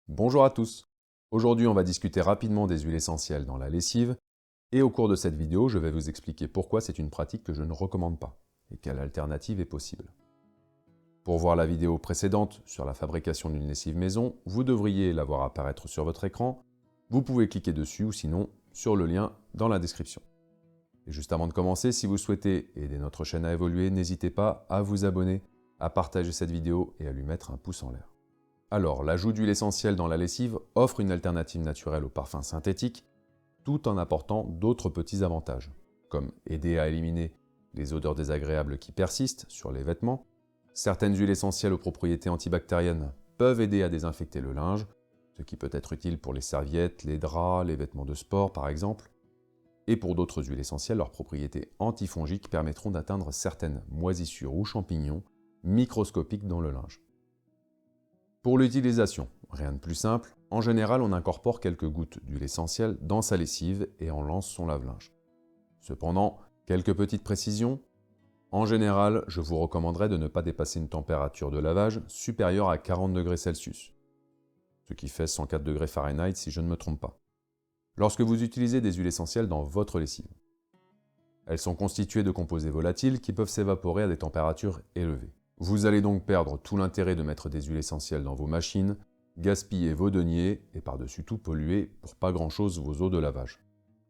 Bonjour à tous. Aujourd'hui, on va discuter rapidement des huiles essentielles dans la lessive et au cours de cette vidéo, je vais vous expliquer pourquoi c'est une pratique que je ne recommande pas et quelle alternative est possible. Pour voir la vidéo précédente sur la fabrication d'une lessive maison, vous devriez la voir apparaître sur votre écran. Vous pouvez cliquer dessus ou sinon sur le lien dans la description. Et juste avant de commencer, si vous souhaitez aider notre chaîne à évoluer, n'hésitez pas à vous abonner, à partager cette vidéo et à lui mettre un pouce en l'air. Alors, l'ajout d'huile essentielle dans la lessive offre une alternative naturelle aux parfums synthétiques, tout en apportant d'autres petits avantages, comme aider à éliminer les odeurs désagréables qui persistent sur les vêtements. Certaines huiles essentielles aux propriétés antibactériennes peuvent aider à désinfecter le linge, ce qui peut être utile pour les serviettes, les draps, les vêtements de sport par exemple. Et pour d'autres huiles essentielles, leurs propriétés antifongiques permettront d'atteindre certaines moisissures ou champignons microscopiques dans le linge. Pour l'utilisation, rien de plus simple, en général on incorpore quelques gouttes d'huile essentielle dans sa lessive et on lance son lave-linge. Cependant, quelques petites précisions. En général, je vous recommanderais de ne pas dépasser une température de lavage supérieure à 40 degrés Celsius, ce qui fait 104 degrés Fahrenheit si je ne me trompe pas, lorsque vous utilisez des huiles essentielles dans votre lessive. Elles sont constituées de composés volatiles qui peuvent s'évaporer à des températures élevées. Vous allez donc perdre tout l'intérêt de mettre des huiles essentielles dans vos machines, gaspiller vos deniers et par-dessus tout polluer pour pas grand-chose vos eaux de lavage.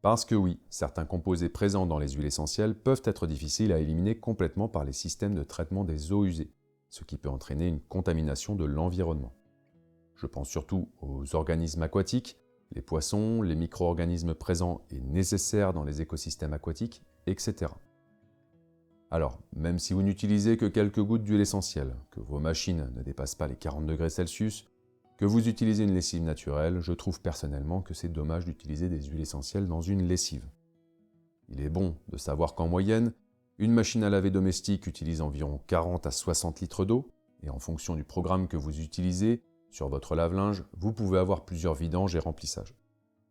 Parce que oui, certains composés présents dans les huiles essentielles peuvent être difficiles à éliminer complètement par les systèmes de traitement des eaux usées, ce qui peut entraîner une contamination de l'environnement. Je pense surtout aux organismes aquatiques, les poissons, les micro-organismes présents et nécessaires dans les écosystèmes aquatiques, etc. Alors, même si vous n'utilisez que quelques gouttes d'huile essentielle, que vos machines ne dépassent pas les 40 degrés Celsius, que vous utilisez une lessive naturelle, je trouve personnellement que c'est dommage d'utiliser des huiles essentielles dans une lessive. Il est bon de savoir qu'en moyenne, une machine à laver domestique utilise environ 40 à 60 litres d'eau, et en fonction du programme que vous utilisez sur votre lave-linge, vous pouvez avoir plusieurs vidanges et remplissages.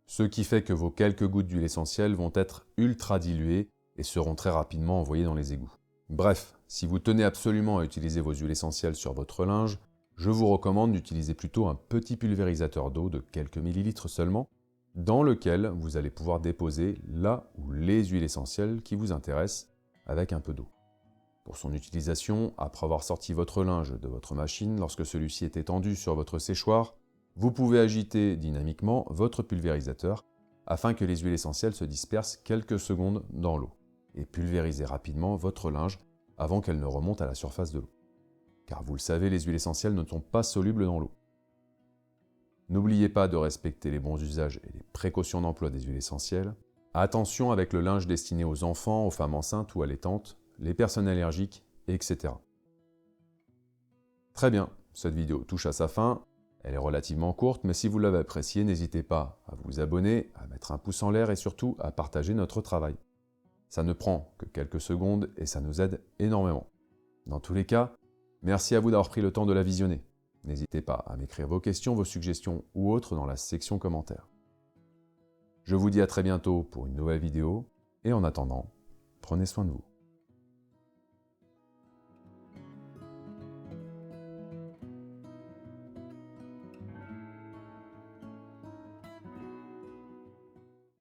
Ce qui fait que vos quelques gouttes d'huile essentielle vont être ultra diluées et seront très rapidement envoyées dans les égouts. Bref, si vous tenez absolument à utiliser vos huiles essentielles sur votre linge, je vous recommande d'utiliser plutôt un petit pulvérisateur d'eau de quelques millilitres seulement, dans lequel vous allez pouvoir déposer là ou les huiles essentielles qui vous intéressent avec un peu d'eau. Pour son utilisation, après avoir sorti votre linge de votre machine, lorsque celui-ci est étendu sur votre séchoir, vous pouvez agiter dynamiquement votre pulvérisateur afin que les huiles essentielles se dispersent quelques secondes dans l'eau et pulvériser rapidement votre linge avant qu'elle ne remonte à la surface de l'eau. Car vous le savez, les huiles essentielles ne sont pas solubles dans l'eau. N'oubliez pas de respecter les bons usages et les précautions d'emploi des huiles essentielles. Attention avec le linge destiné aux enfants, aux femmes enceintes ou allaitantes, les personnes allergiques, etc. Très bien, cette vidéo touche à sa fin. Elle est relativement courte, mais si vous l'avez appréciée, n'hésitez pas à vous abonner, à mettre un pouce en l'air et surtout à partager notre travail. Ça ne prend que quelques secondes et ça nous aide énormément. Dans tous les cas, merci à vous d'avoir pris le temps de la visionner. N'hésitez pas à m'écrire vos questions, vos suggestions ou autres dans la section commentaires. Je vous dis à très bientôt pour une nouvelle vidéo et en attendant, prenez soin de vous.